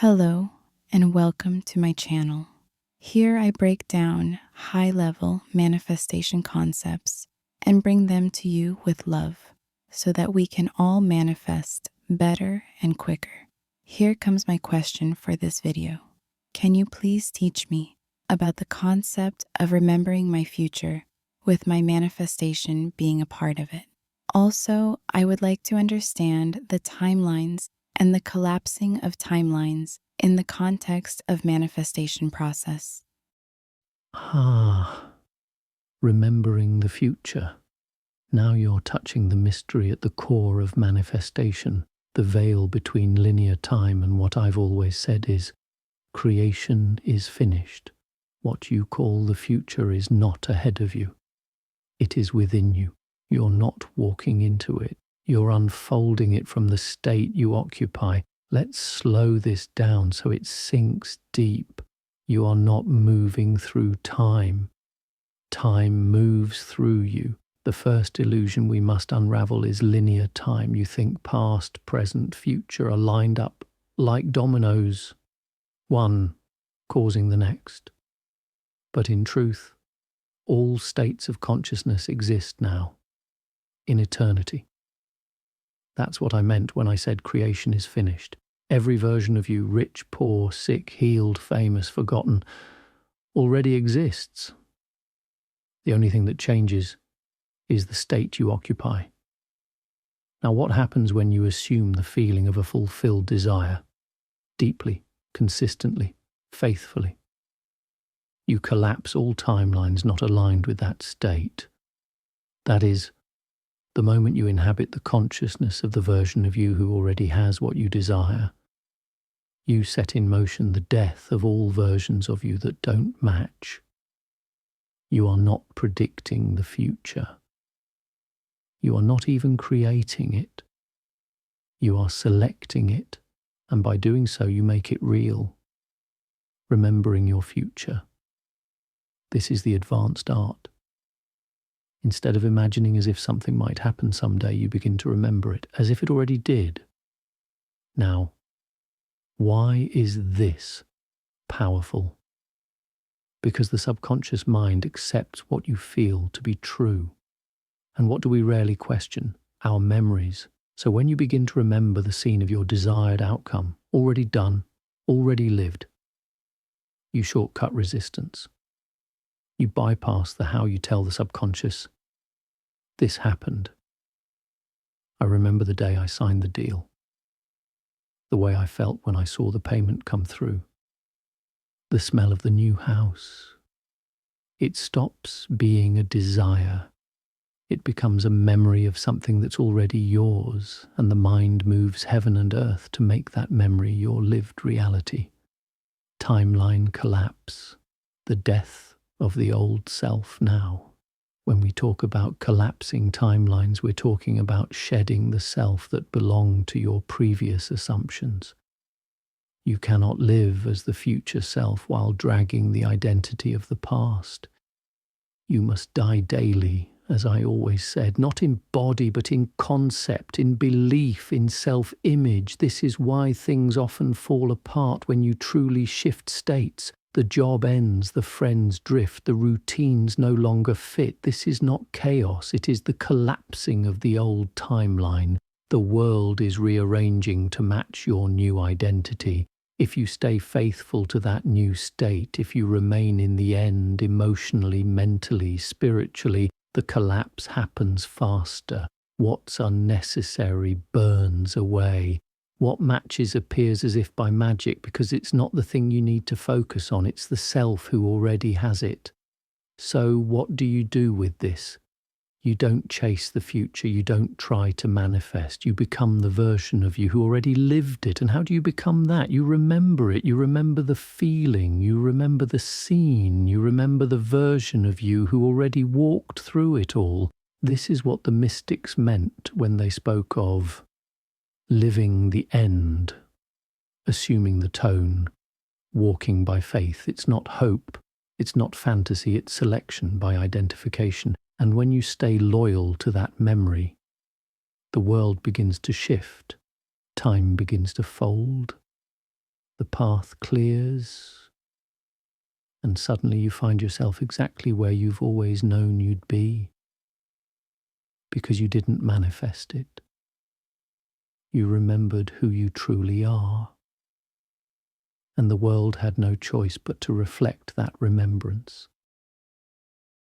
Hello, and welcome to my channel. Here I break down high-level manifestation concepts and bring them to you with love so that we can all manifest better and quicker. Here comes my question for this video. Can you please teach me about the concept of remembering my future with my manifestation being a part of it? Also, I would like to understand the timelines and the collapsing of timelines in the context of manifestation process. Remembering the future. Now you're touching the mystery at the core of manifestation, the veil between linear time and what I've always said is, creation is finished. What you call the future is not ahead of you. It is within you. You're not walking into it. You're unfolding it from the state you occupy. Let's slow this down so it sinks deep. You are not moving through time. Time moves through you. The first illusion we must unravel is linear time. You think past, present, future are lined up like dominoes, one causing the next. But in truth, all states of consciousness exist now, in eternity. That's what I meant when I said creation is finished. Every version of you, rich, poor, sick, healed, famous, forgotten, already exists. The only thing that changes is the state you occupy. Now, what happens when you assume the feeling of a fulfilled desire, deeply, consistently, faithfully? You collapse all timelines not aligned with that state. That is, the moment you inhabit the consciousness of the version of you who already has what you desire, you set in motion the death of all versions of you that don't match. You are not predicting the future. You are not even creating it. You are selecting it, and by doing so you make it real, remembering your future. This is the advanced art. Instead of imagining as if something might happen someday, you begin to remember it as if it already did. Now, why is this powerful? Because the subconscious mind accepts what you feel to be true. And what do we rarely question? Our memories. So when you begin to remember the scene of your desired outcome, already done, already lived, you shortcut resistance. You bypass the how you tell the subconscious, this happened. I remember the day I signed the deal, the way I felt when I saw the payment come through, the smell of the new house. It stops being a desire. It becomes a memory of something that's already yours, and the mind moves heaven and earth to make that memory your lived reality. Timeline collapse, the death of the old self now. When we talk about collapsing timelines, we're talking about shedding the self that belonged to your previous assumptions. You cannot live as the future self while dragging the identity of the past. You must die daily, as I always said, not in body, but in concept, in belief, in self-image. This is why things often fall apart when you truly shift states. The job ends, the friends drift, the routines no longer fit. This is not chaos, it is the collapsing of the old timeline. The world is rearranging to match your new identity. If you stay faithful to that new state, if you remain in the end emotionally, mentally, spiritually, the collapse happens faster. What's unnecessary burns away. What matches appears as if by magic because it's not the thing you need to focus on, it's the self who already has it. So what do you do with this? You don't chase the future, you don't try to manifest, you become the version of you who already lived it. And how do you become that? You remember it, you remember the feeling, you remember the scene, you remember the version of you who already walked through it all. This is what the mystics meant when they spoke of living the end, assuming the tone, walking by faith. It's not hope, it's not fantasy, it's selection by identification. And when you stay loyal to that memory, the world begins to shift, time begins to fold, The path clears, and suddenly you find yourself exactly where you've always known you'd be, because you didn't manifest it. You remembered who you truly are, and the world had no choice but to reflect that remembrance.